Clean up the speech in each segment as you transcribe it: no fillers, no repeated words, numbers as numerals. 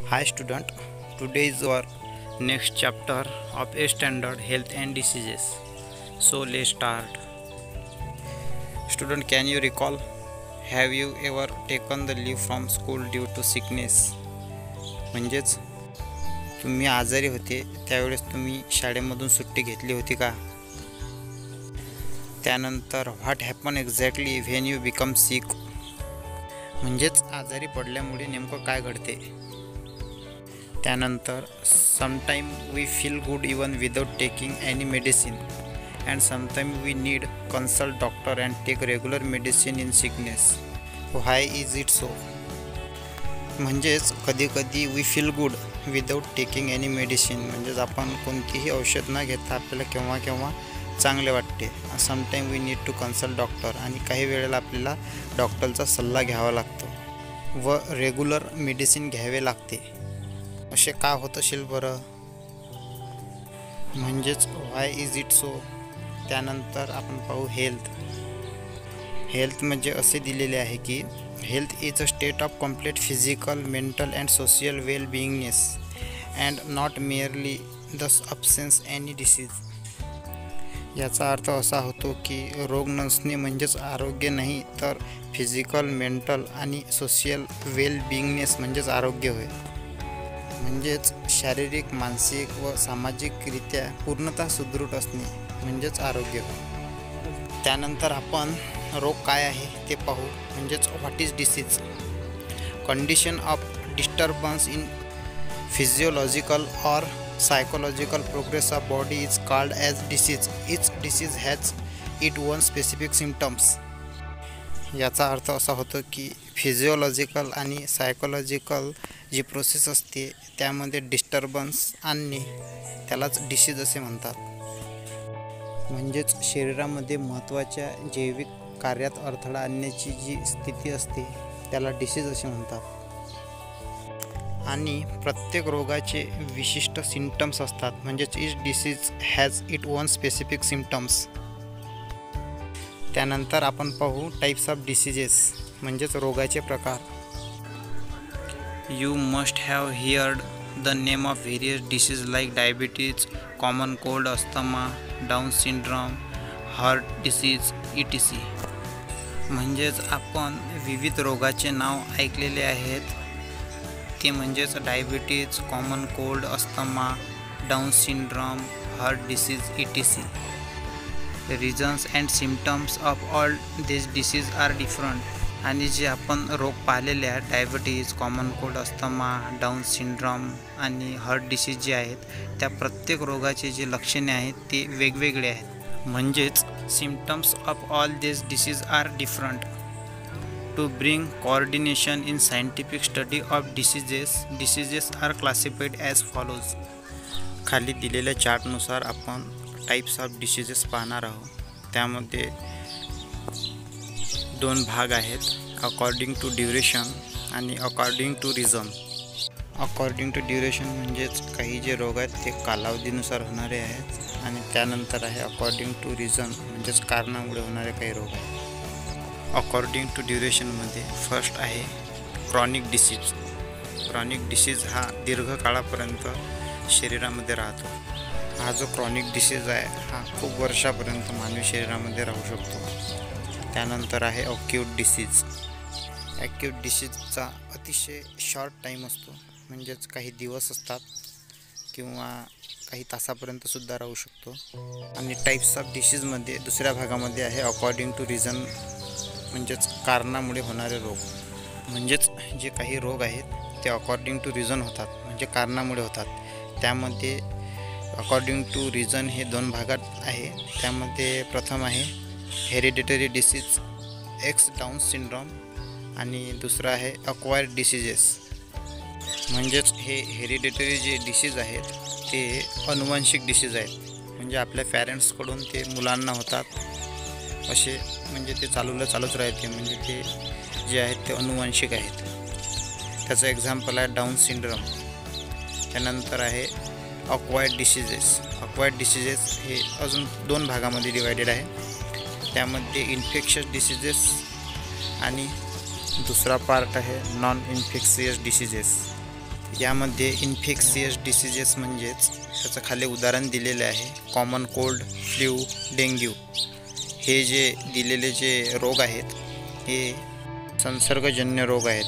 Hi student, today is our next chapter of A Standard Health and Diseases. So let's start. Student, can you recall? Have you ever taken the leave from school due to sickness? म्हणजेच तुम्ही आजारी होते त्यावेळेस तुम्ही शाळेमधून सुट्टी घेतली होती का? त्यानंतर what happen exactly when you become sick? म्हणजेच आजारी पडल्यामुळे नेमकं काय घडते? त्यानंतर sometime we feel good even without taking any medicine and sometime we need consult doctor and take regular medicine in sickness. Why is it so? म्हणजेच कधीकधी we feel good without taking any medicine, म्हणजेच आपण कोणतीही औषध न घेता आपल्याला केव्हा केव्हा चांगले वाटते. Sometime we need to consult doctor, आणि काही वेळेला आपल्याला डॉक्टरचा सल्ला घ्यावा लागतो व रेग्युलर मेडिसिन घ्यावे लागते. असे का होत असेल बरं? म्हणजेच व्हाय इज इट सो. त्यानंतर आपण पाहू हेल्थ. हेल्थ म्हणजे असे दिलेले आहे की health is a state of complete physical, mental and social well beingness and not merely the absence any disease. याचा अर्थ असा होतो की रोग नसणे म्हणजेच आरोग्य नाही, तर फिजिकल, मेंटल आणि सोशियल वेल बिईंगनेस म्हणजेच आरोग्य होय. म्हणजेच शारीरिक, मानसिक व सामाजिकरित्या पूर्णतः सुदृढ असणे म्हणजेच आरोग्य. त्यानंतर आपण रोग काय आहे ते पाहू. म्हणजेच what is disease? Condition of disturbance in physiological or psychological progress of body is called as disease. Each disease has it one specific symptoms. याचा अर्थ असा होतो की फिजिओलॉजिकल आणि सायकोलॉजिकल जी प्रोसेस असते त्यामध्ये डिस्टर्बन्स आणणे त्यालाच डिसीज असे म्हणतात. म्हणजेच शरीरामध्ये महत्त्वाच्या जैविक कार्यात अडथळा आणण्याची जी स्थिती असते त्याला डिसीज असे म्हणतात. आणि प्रत्येक रोगाचे विशिष्ट सिम्पटम्स असतात. म्हणजेच each disease has it one specific symptoms. त्यानंतर आपण पाहू टाईप्स ऑफ डिसीजेस, म्हणजेच रोगाचे प्रकार. You must have heard the name of various disease like diabetes, common cold, asthma, Down syndrome, heart disease etc. म्हणजेच आपण विविध रोगाचे नाव ऐकलेले आहेत, ते म्हणजेच diabetes, common cold, asthma, Down syndrome, heart disease etc. Reasons and symptoms of all this disease are different. आणि जे आपण रोग पाहिलेले आहेत diabetes, common cold, asthma, Down syndrome आणि हार्ट डिसीज जे आहेत त्या प्रत्येक रोगाचे जे लक्षणे आहेत ते वेगवेगळे आहेत. म्हणजेच symptoms of all this disease are different. To bring coordination in scientific study of diseases are classified as follows. खाली दिलेल्या चार्टनुसार आपण टाईप्स ऑफ डिसीजेस पाहणार आहोत. त्यामध्ये दोन भाग आहेत, अकॉर्डिंग टू ड्युरेशन आणि according to reason. According to duration म्हणजेच काही जे रोग आहेत ते कालावधीनुसार होणारे आहेत, आणि त्यानंतर आहे अकॉर्डिंग टू रिझन म्हणजेच कारणामुळे होणारे काही रोग आहेत. अकॉर्डिंग टू ड्युरेशनमध्ये फर्स्ट आहे क्रॉनिक डिसीज. क्रॉनिक डिसीज हा दीर्घकाळापर्यंत शरीरामध्ये राहतो. हा जो क्रॉनिक डिसीज आहे हा खूप वर्षापर्यंत मानवी शरीरामध्ये राहू शकतो. त्यानंतर आहे अक्यूट डिसीज. ॲक्यूट डिसीजचा अतिशय शॉर्ट टाईम असतो, म्हणजेच काही दिवस असतात किंवा काही तासापर्यंतसुद्धा राहू शकतो. आणि टाईप्स ऑफ डिसीजमध्ये दुसऱ्या भागामध्ये आहे अकॉर्डिंग टू रिझन, म्हणजेच कारणामुळे होणारे रोग. म्हणजेच जे काही रोग आहेत ते अकॉर्डिंग टू रिझन होतात, म्हणजे कारणामुळे होतात. त्यामध्ये अकॉर्डिंग टू रिझन हे दोन भागात आहे. त्यामध्ये प्रथम आहे hereditary disease x down syndrome, आणि दुसरं आहे अक्वायर्ड डिसीजेस. म्हणजेच हे हेरिडिटरी जे डिसीज आहेत ते अनुवांशिक डिसीज आहेत, म्हणजे आपल्या पॅरेंट्सकडून ते मुलांना होतात असे, म्हणजे ते चालूच राहते, म्हणजे ते जे आहेत ते अनुवांशिक आहेत. त्याचं एक्झाम्पल आहे डाऊन सिंड्रोम. त्यानंतर आहे अक्वायर्ड डिसीजेस. अक्वायर्ड डिसीजेस हे अजून दोन भागामध्ये डिवायडेड आहे. त्यामध्ये इन्फेक्शियस डिसीजेस आणि दुसरा पार्ट आहे नॉन इन्फेक्शियस डिसीजेस. यामध्ये इन्फेक्शियस डिसीजेस म्हणजेच त्याचं खाली उदाहरण दिलेले आहे कॉमन कोल्ड, फ्ल्यू, डेंग्यू हे जे दिलेले जे रोग आहेत हे संसर्गजन्य रोग आहेत,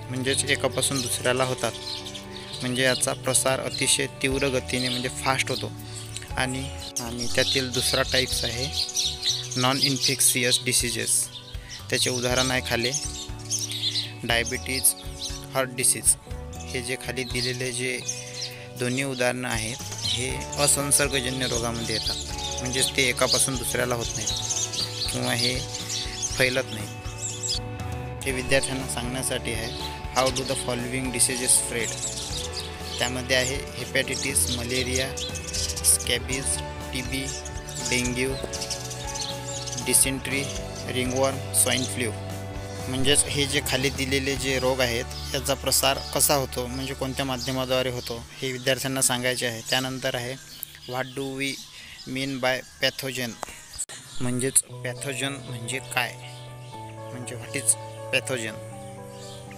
म्हणजेच एकापासून दुसऱ्याला होतात. म्हणजे याचा प्रसार अतिशय तीव्र गतीने म्हणजे फास्ट होतो. आणि त्यातील दुसरा टाईप्स आहे नॉन इन्फेक्शियस डिसीजेस. त्याचे उदाहरण आहे खाली डायबिटीज, हार्ट डिसीज. हे जे खाली दिलेले जे दोन्ही उदाहरणं आहेत हे असंसर्गजन्य रोगामध्ये येतात, म्हणजेच ते एकापासून दुसऱ्याला होत नाहीत किंवा हे फैलत नाही. हे विद्यार्थ्यांना सांगण्यासाठी आहे how do the following diseases spread. त्यामध्ये आहे hepatitis, malaria, scabies, TB, dengue, dysentery, ringworm, swine flu. म्हणजेच हे जे खाली दिलेले जे रोग आहेत याचा प्रसार कसा होतो, म्हणजे कोणत्या माध्यमाद्वारे होतो हे विद्यार्थ्यांना सांगायचे आहे. त्यानंतर आहे what do we mean by pathogen. म्हणजेच पॅथोजन म्हणजे काय, म्हणजे व्हॉट इज पॅथोजन.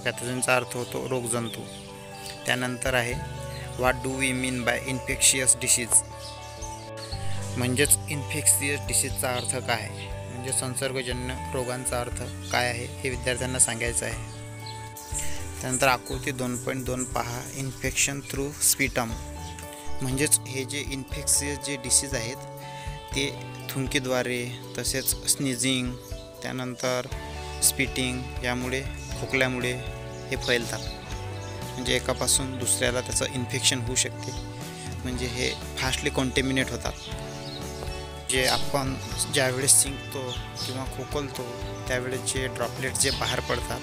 पॅथोजनचा अर्थ होतो रोगजंतू. त्यानंतर आहे what do we mean by infectious disease. म्हणजेच इन्फेक्शियस डिसीजचा अर्थ काय आहे, म्हणजे संसर्गजन्य रोगांचा अर्थ काय आहे हे विद्यार्थ्यांना सांगायचं आहे. त्यानंतर आकृती 2.2 पहा इन्फेक्शन थ्रू स्पिटम. म्हणजेच हे जे इन्फेक्शियस जे डिसीज आहेत ते थुंकीद्वारे, तसेच स्निझिंग, त्यानंतर स्पिटिंग यामुळे, खोकल्यामुळे हे फैलतात. म्हणजे एकापासून दुसऱ्याला त्याचं इन्फेक्शन होऊ शकते. म्हणजे हे फास्टली कॉन्टॅमिनेट होतात. जे आपण ज्यावेळेस शिंकतो किंवा खोकलतो त्यावेळेस जे ड्रॉपलेट जे बाहेर पडतात,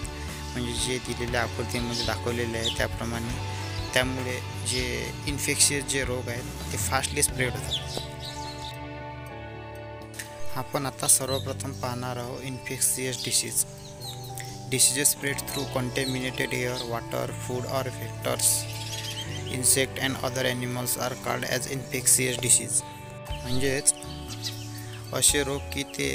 म्हणजे जे दिलेल्या आकृतीमध्ये दाखवलेले आहे त्याप्रमाणे, त्यामुळे जे इन्फेक्शियस जे रोग आहेत ते फास्टली स्प्रेड होतात. आपण आता सर्वप्रथम पाहणार आहोत infectious disease. Diseases spread through contaminated air, water, food or vectors. Insect and other animals are called as infectious disease. म्हणजेच असे रोग की ते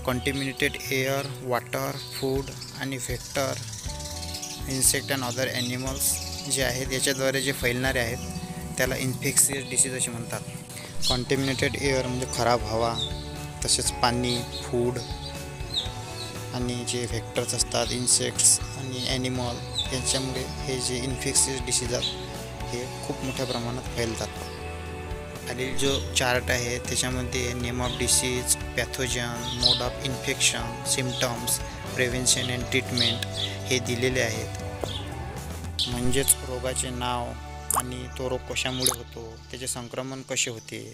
कॉन्टॅमिनेटेड एअर, वॉटर, फूड आणि vector, insect and other animals जे आहेत याच्याद्वारे जे फैलणारे आहेत त्याला इन्फेक्शियस डिसीज असे म्हणतात. कॉन्टॅमिनेटेड एअर म्हणजे खराब हवा, तसेच पाणी, फूड आणि जे व्हेक्टर्स असतात, इन्सेक्ट्स आणि ॲनिमल, यांच्यामुळे हे जे इन्फेक्शियस डिसीज आहेत हे खूप मोठ्या प्रमाणात फैलतात. खालील जो चार्ट आहे त्याच्यामध्ये name of disease, pathogen, mode of infection, symptoms, prevention and treatment हे दिलेले आहेत. म्हणजेच रोगाचे नाव आणि तो रोग कशामुळे होतो, त्याचे संक्रमण कसे होते,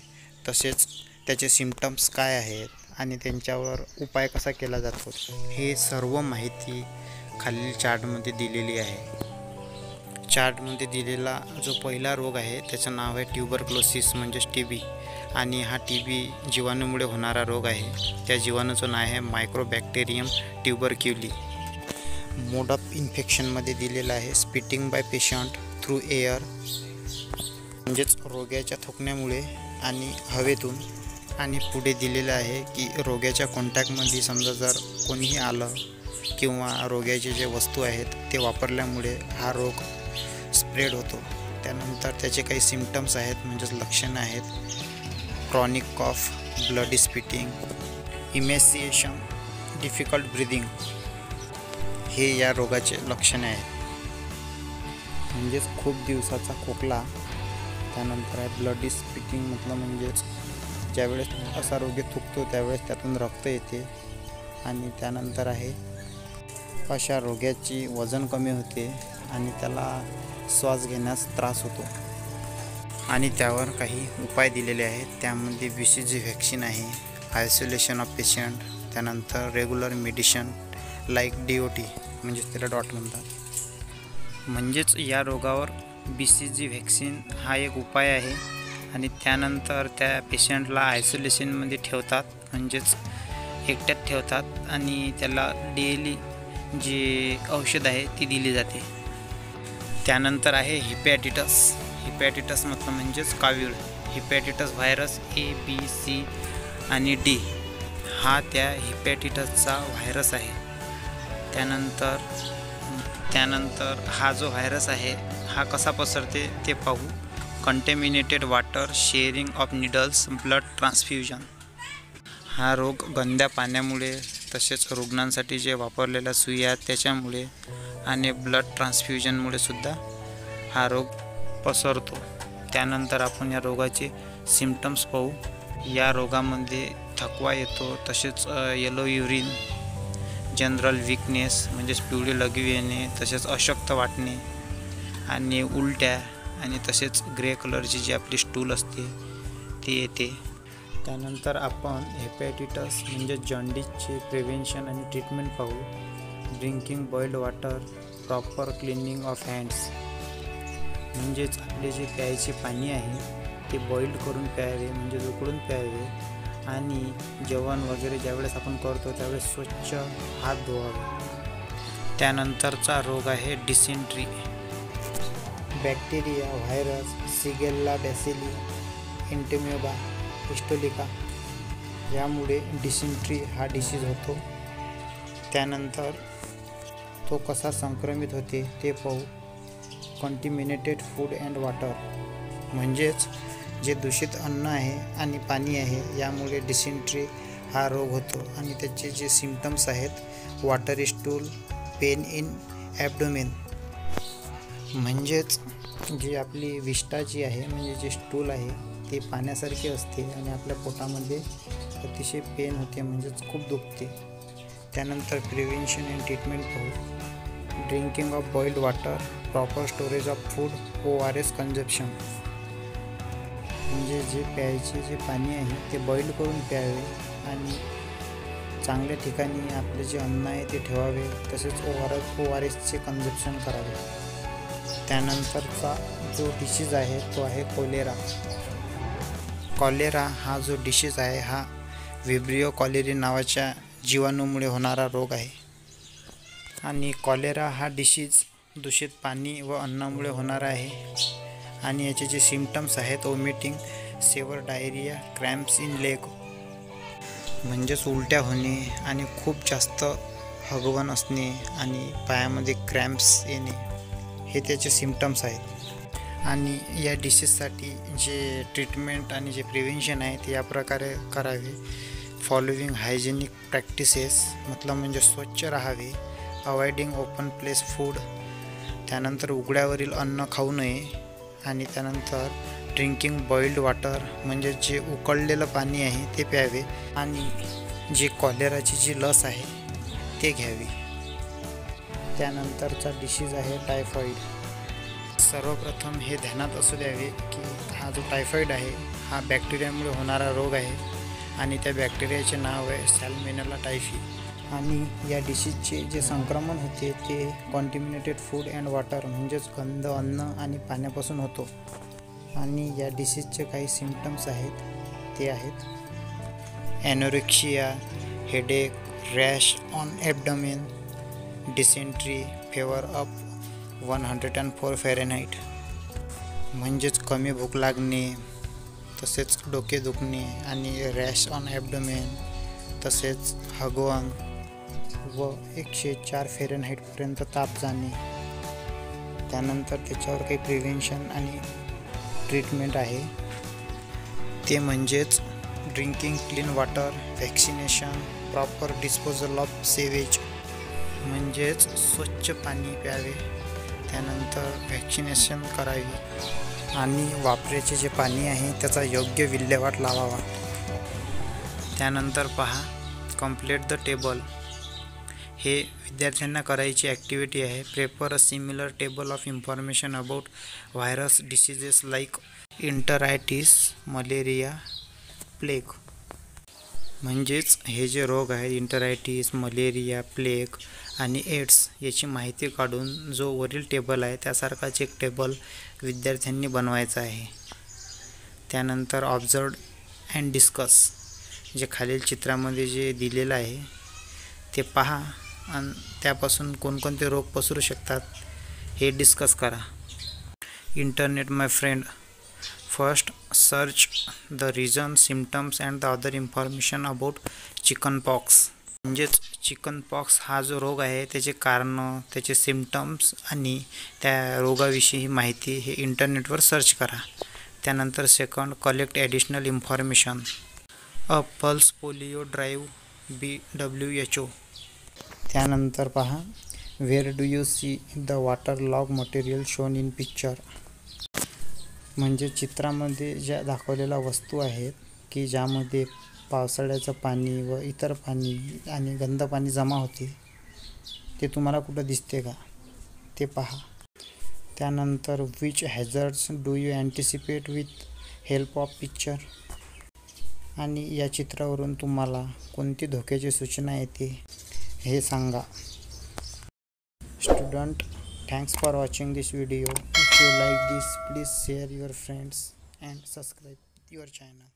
तसेच त्याचे सिम्पटम्स काय आहेत आणि त्यांच्यावर उपाय कसा केला जातो हे सर्व माहिती खालील चार्टमध्ये दिलेली आहे. चार्टमध्ये दिलेला जो पहिला रोग आहे त्याचं नाव आहे ट्युबरक्लोसिस म्हणजेच TB. आणि हा TB जीवाणूमुळे होणारा रोग आहे. त्या जीवाणूचं नाव आहे मायक्रोबॅक्टेरियम ट्युबरक्युली. मोड ऑफ इन्फेक्शनमध्ये दिलेलं आहे spitting by patient through air, म्हणजेच रोग्याच्या थुंकण्यामुळे आणि हवेतून. आणि पुढे दिलेलं आहे की रोग्याच्या कॉन्टॅक्टमध्ये समजा जर कोणीही आलं किंवा रोग्याचे जे वस्तू आहेत ते वापरल्यामुळे हा रोग स्प्रेड होतो. त्यानंतर त्याचे काही सिम्पटम्स आहेत, म्हणजेच लक्षणं आहेत क्रॉनिक कॉफ, ब्लडी स्पिटिंग, इमॅसिएशन, डिफिकल्ट ब्रिदिंग हे या रोगाचे लक्षणे आहेत. म्हणजेच खूप दिवसाचा खोकला. त्यानंतर आहे ब्लडी स्पिटिंग, म्हटलं म्हणजेच ज्यावेळेस असा रोगी थुकतो त्यावेळेस त्यातून रक्त येते. आणि त्यानंतर आहे अशा रोग्याची वजन कमी होते आणि त्याला श्वास घेण्यास त्रास होतो. आणि त्यावर काही उपाय दिलेले आहेत. त्यामध्ये BCG व्हॅक्सिन आहे, आयसोलेशन ऑफ पेशंट, त्यानंतर रेग्युलर मेडिसिन लाईक DOT म्हणजेच त्याला डॉट म्हणतात. म्हणजेच या रोगावर BCG व्हॅक्सिन हा एक उपाय आहे. आणि त्यानंतर त्या पेशंटला आयसोलेशनमध्ये ठेवतात, म्हणजेच एकट्यात ठेवतात आणि त्याला डेली जे औषध आहे ती दिली जाते. त्यानंतर आहे हिपॅटिटस म्हटलं म्हणजेच कावीळ. हिपॅटिटस व्हायरस A, B, C आणि D हा त्या हिपॅटिटसचा व्हायरस आहे. त्यानंतर हा जो व्हायरस आहे हा कसा पसरते ते पाहू. Contaminated water, sharing of needles, blood transfusion. हा रोग गंद्या पाण्यामुळे, तसेच रुग्णांसाठी जे वापरलेल्या सुई आहेत त्याच्यामुळे आणि ब्लड ट्रान्सफ्युजनमुळे सुद्धा हा रोग पसरतो. त्यानंतर आपण या रोगाचे सिम्पटम्स पाहू. या रोगामध्ये थकवा येतो, तसेच येलो युरिन, जनरल वीकनेस म्हणजेच पिवळी लघवी येणे, तसेच अशक्त वाटणे आणि उलट्या, आणि तसेच ग्रे कलरची जी आपली स्टूल असते ती येते. त्यानंतर आपण हेपॅटायटिस म्हणजे जॉन्डिसचे प्रिव्हेन्शन आणि ट्रीटमेंट पाहू. Drinking boiled water, proper cleaning of hands, म्हणजेच आपले जे प्यायचे पाणी आहे ते बॉइल्ड करून प्यावे, म्हणजे उकळून प्यावे, आणि जेवण वगैरे ज्यावेळेस आपण करतो त्यावेळेस स्वच्छ हात धुवावे. त्यानंतरचा रोग आहे डिसेंट्री. बॅक्टेरिया, व्हायरस, सिगेल्ला बॅसिली, एंटेमिबा, हिस्टोलिका यामुळे डिसेंट्री हा डिसीज होतो. त्यानंतर तो कसा संक्रमित होते ते पाहू. कंटिमिनेटेड फूड अँड वॉटर, म्हणजेच जे दूषित अन्न आहे आणि पाणी आहे यामुळे डिसेंट्री हा रोग होतो. आणि त्याचे जे सिम्पटम्स आहेत, वॉटरी स्टूल, पेन इन ॲब्डोमेन, म्हणजेच जी आपली विष्ठा जी आहे म्हणजे जे स्टूल आहे ते पाण्यासारखे असते आणि आपल्या पोटामध्ये अतिशय पेन होते, म्हणजेच खूप दुखते. त्यानंतर प्रिव्हेन्शन अँड ट्रीटमेंट पाहू. Drinking of boiled water, proper storage of food, ORS कन्झप्शन, म्हणजे जे प्यायचे जे पाणी आहे ते बॉइल्ड करून प्यावे आणि चांगल्या ठिकाणी आपले जे अन्न आहे ते ठेवावे, तसेच ORSचे कन्झप्शन करावे. त्यानंतरचा जो डिसीज आहे तो आहे कोलेरा. कॉलेरा हा जो डिसीज आहे हा व्हिब्रिओ कॉलेरी नावाच्या जीवाणूमुळे होणारा रोग आहे. आणि कॉलेरा हा डिसीज दूषित पाणी व अन्नामुळे होणार आहे. आणि याचे जे सिम्पटम्स आहेत, vomiting, severe diarrhoea, cramps in leg, म्हणजेच उलट्या होणे आणि खूप जास्त हगवण असणे आणि पायामध्ये क्रॅम्प्स येणे, हे त्याचे सिम्पटम्स आहेत. आणि या डिसीजसाठी जे ट्रीटमेंट आणि जे प्रिव्हेन्शन आहे ते या प्रकारे करावे. फॉलोविंग हायजेनिक प्रॅक्टिसेस, मतलब म्हणजे स्वच्छ राहावे. अवॉइडिंग ओपन प्लेस फूड, त्यानंतर उघड्यावरील अन्न खाऊ नये. आणि त्यानंतर ड्रिंकिंग बॉइल्ड वॉटर, म्हणजे जे उकळलेलं पाणी आहे ते प्यावे. आणि जे कॉलेराची जी लस आहे ते घ्यावी. त्यानंतरचा डिसीज आहे टायफॉईड. सर्वप्रथम हे ध्यानात असू द्यावे की हा जो टायफॉईड आहे हा बॅक्टेरियामुळे होणारा रोग आहे आणि त्या बॅक्टेरियाचे नाव आहे सॅल्मोनेला टायफी. आणि या डिसीजचे जे संक्रमण होते ते कॉन्टिमिनेटेड फूड अँड वॉटर, म्हणजेच गंध अन्न आणि पाण्यापासून होतो. आणि या डिसीजचे काही सिम्पटम्स आहेत ते आहेत anorexia, headache, rash on abdomen, dysentery, fever up 104 Fahrenheit, म्हणजेच कमी भूक लागणे, तसेच डोके दुखणे आणि रॅश ऑन ॲब्डोमेन, तसेच हगवण व 104 फॅरेनहाइटपर्यंत ताप जाणे. त्यानंतर त्याच्यावर काही प्रिव्हेन्शन आणि ट्रीटमेंट आहे, ते म्हणजेच drinking clean water, vaccination, proper disposal of sewage, म्हणजेच स्वच्छ पाणी प्यावे. त्यानंतर व्हॅक्सिनेशन करावी आणि वापराचे जे पाणी आहे त्याचा योग्य विल्हेवाट लावावा. त्यानंतर पहा कंप्लीट द टेबल. हे विद्यार्थ्यांना करायची ॲक्टिव्हिटी आहे. Prepare a similar table of information about virus diseases like enteritis, malaria, plague, म्हणजेच हे जे रोग आहेत इंटरायटिस, मलेरिया, प्लेग आणि एड्स याची माहिती काढून जो वरील टेबल आहे त्यासारखाच एक टेबल विद्यार्थ्यांनी बनवायचा आहे. त्यानंतर ऑब्झर्व अँड डिस्कस, जे खालील चित्रामध्ये जे दिलेलं आहे ते पहा आणि त्यापासून कोणकोणते रोग पसरू शकतात हे डिस्कस करा. Internet my friend. First, search the reason, symptoms and the other information about chickenpox. म्हणजेच चिकन पॉक्स हा जो रोग आहे त्याचे कारणं, त्याचे सिम्पटम्स आणि त्या रोगाविषयी माहिती हे इंटरनेटवर सर्च करा. त्यानंतर second, collect additional information. A pulse polio drive WHO. त्यानंतर पहा, where do you see the water log material shown in picture. म्हणजे चित्रामध्ये ज्या दाखवलेल्या वस्तू आहेत की ज्यामध्ये पावसाळ्याचं पाणी व इतर पाणी आणि गंद पाणी जमा होते, ते तुम्हाला कुठं दिसते का ते पहा. त्यानंतर which hazards do you anticipate with help of picture. आणि या चित्रावरून तुम्हाला कोणती धोक्याची सूचना येते हे सांगा. Student, thanks for watching this video. If you like this, please share your friends and subscribe your channel.